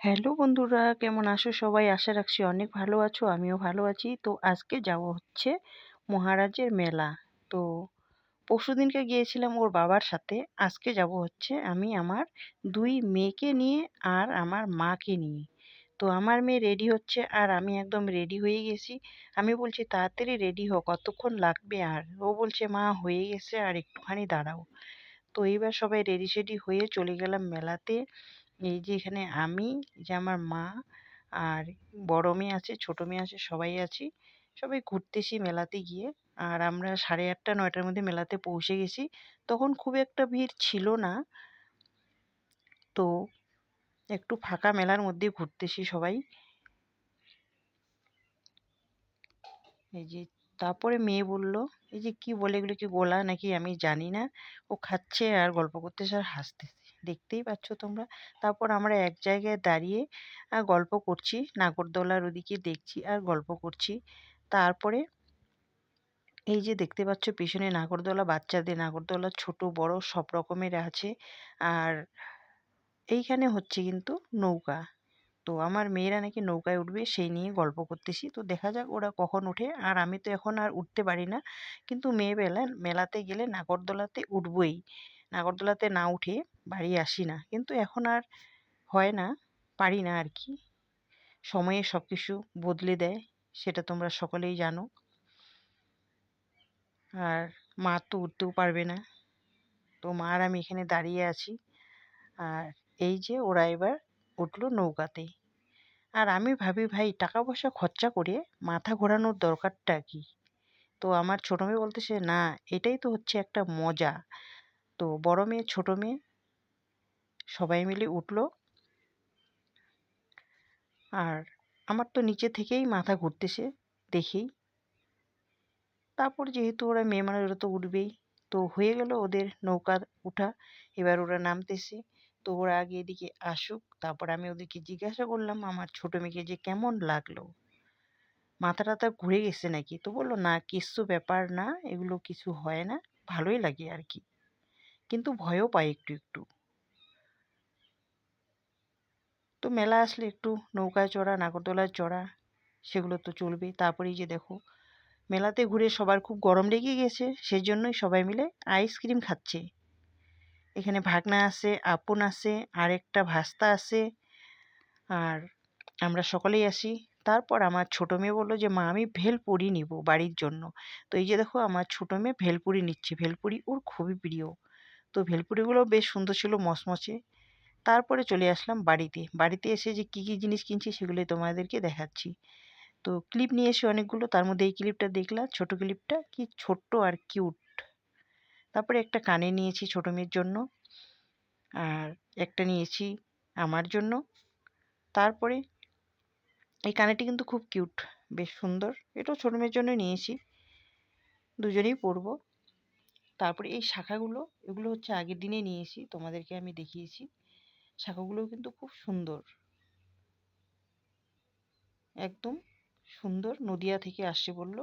Hello বন্ধুরা, কেমন আছো সবাই? আশা রাখছি অনেক ভালো আছো। আমিও ভালো আছি। তো আজকে যাব হচ্ছে মহারাজের মেলা। তো পরশুদিনকে গিয়েছিলাম ওর বাবার সাথে। আজকে যাব হচ্ছে আমি আমার ২ মেয়েকে নিয়ে আর আমার মাকে নিয়ে। তো আমার মেয়ে রেডি হচ্ছে আর আমি একদম রেডি হয়ে গেছি। আমি বলছি, "তাড়াতাড়ি রেডি হও, কতক্ষণ লাগবে আর?" ও বলছে, "মা হয়ে গেছে আর একটুখানি দাঁড়াও।" তো এইবার সবাই রেডি-সেডি হয়ে চলে গেলাম মেলাতে। এই যে এখানে আমি, এই যে আমার মা আর বড় মেয়ে আছে, ছোট মেয়ে আছে, সবাই আছি। সবাই ঘুরতেছি মেলাতে গিয়ে। আর আমরা 8:30-9টার মধ্যে মেলাতে পৌঁছে গেছি। তখন খুব একটা ভিড় ছিল না। তো একটু ফাঁকা মেলার মধ্যে ঘুরতেছি সবাই। এই যে তারপরে মেয়ে বলল, এই যে কি বলে এগুলো, কি গোলা নাকি আমি জানি না। ও খাচ্ছে আর গল্প করতেছে আর হাসতেছে। দেখতেই পাচ্ছ তোমরা। তারপর আমরা এক জায়গায় দাঁড়িয়ে গল্প করছি। নাগরদোলার ওদিকে দেখছি আর গল্প করছি। তারপরে এই যে দেখতে পাচ্ছ পেছনে নাগরদোলা, বাচ্চাদের নাগরদোলা ছোট বড় সব রকমের আছে। আর এইখানে হচ্ছে কিন্তু নৌকা। তো আমার মেয়েরা নাকি নৌকায় উঠবে সেই নিয়ে গল্প করতেছি। তো দেখা যাক ওরা কখন ওঠে। আর আমি তো এখন আর উঠতে পারি না। কিন্তু মেলাতে গেলে নাগরদোলাতে উঠবই। নাগরদোলাতে না উঠে বাড়ি আসি না। কিন্তু এখন আর হয় না, পারি না আর কি। সময়ে সবকিছু বদলে দেয়, সেটা তোমরা সকলেই জানো। আর মা তো উঠতেও পারবে না। তো মা আর আমি এখানে দাঁড়িয়ে আছি। আর এই যে ওরা এবার উঠলো নৌকাতে। আর আমি ভাবি, ভাই টাকা পয়সা খরচা করে মাথা ঘোরানোর দরকারটা কি? তো আমার ছোট মেয়ে বলতেছে, না এটাই তো হচ্ছে একটা মজা। তো বড় মেয়ে ছোট মেয়ে সবাই মিলে উঠলো। আর আমার তো নিচে থেকেই মাথা ঘুরতেছে দেখেই। তারপর যেহেতু ওরা মেয়ে মানুষ, ওরা তো উঠবেই। তো হয়ে গেল ওদের নৌকা উঠা। এবার ওরা নামতেছে। তো ওরা আগে এদিকে আসুক, তারপর আমি ওদেরকে জিজ্ঞাসা করলাম আমার ছোট মেয়েকে যে কেমন লাগলো, মাথা টাথা ঘুরে গেছে নাকি? তো বললো, না কিচ্ছু ব্যাপার না, এগুলো কিছু হয় না, ভালোই লাগে আর কি, কিন্তু ভয়ও পাই একটু একটু। তো মেলা আসলে একটু নৌকায় চড়া, নাগরদোলায় চড়া, সেগুলো তো চলবেই। তারপরে এই যে দেখো, মেলাতে ঘুরে সবার খুব গরম লেগে গেছে, সেই জন্যই সবাই মিলে আইসক্রিম খাচ্ছে। এখানে ভাগনা আছে, আপন আছে, আর একটা ভাস্তা আছে। আর আমরা সকলেই আসি। তারপর আমার ছোট মেয়ে বলল যে, মা আমি ভেলপুরি নিব বাড়ির জন্য। তো এই যে দেখো আমার ছোট মেয়ে ভেলপুরি নিচ্ছে। ভেলপুরি ওর খুবই প্রিয়। তো ভেলপুরিগুলো বেশ সুন্দর ছিল, মচমচে। তারপরে চলে আসলাম বাড়িতে। বাড়িতে এসে যে কি কি জিনিস কিনছি সেগুলোই তোমাদেরকে দেখাচ্ছি। তো ক্লিপ নিয়ে এসে অনেকগুলো, তার মধ্যে এই ক্লিপটা দেখলা, ছোট ক্লিপটা কি ছোট্ট আর কিউট। তারপরে একটা কানের নিয়েছি ছোট মেয়ের জন্য। আর একটা নিয়েছি আমার জন্য। তারপরে এই কানেরটি কিন্তু খুব কিউট, বেশ সুন্দর। এটাও ছোট মেয়ের জন্য নিয়েছি, দুজনেই পরবো। তারপরে এই শাখাগুলো, এগুলো হচ্ছে আগের দিনে নিয়েছি, তোমাদেরকে আমি দেখিয়েছি। শাখাগুলোও কিন্তু খুব সুন্দর, একদম সুন্দর, নদিয়া থেকে আসছে বললো।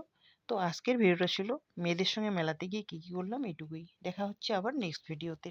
তো আজকের ভিডিওটা ছিল মেয়েদের সঙ্গে মেলাতে গিয়ে কি কি করলাম, এটুকুই। দেখা হচ্ছে আবার নেক্সট ভিডিওতে।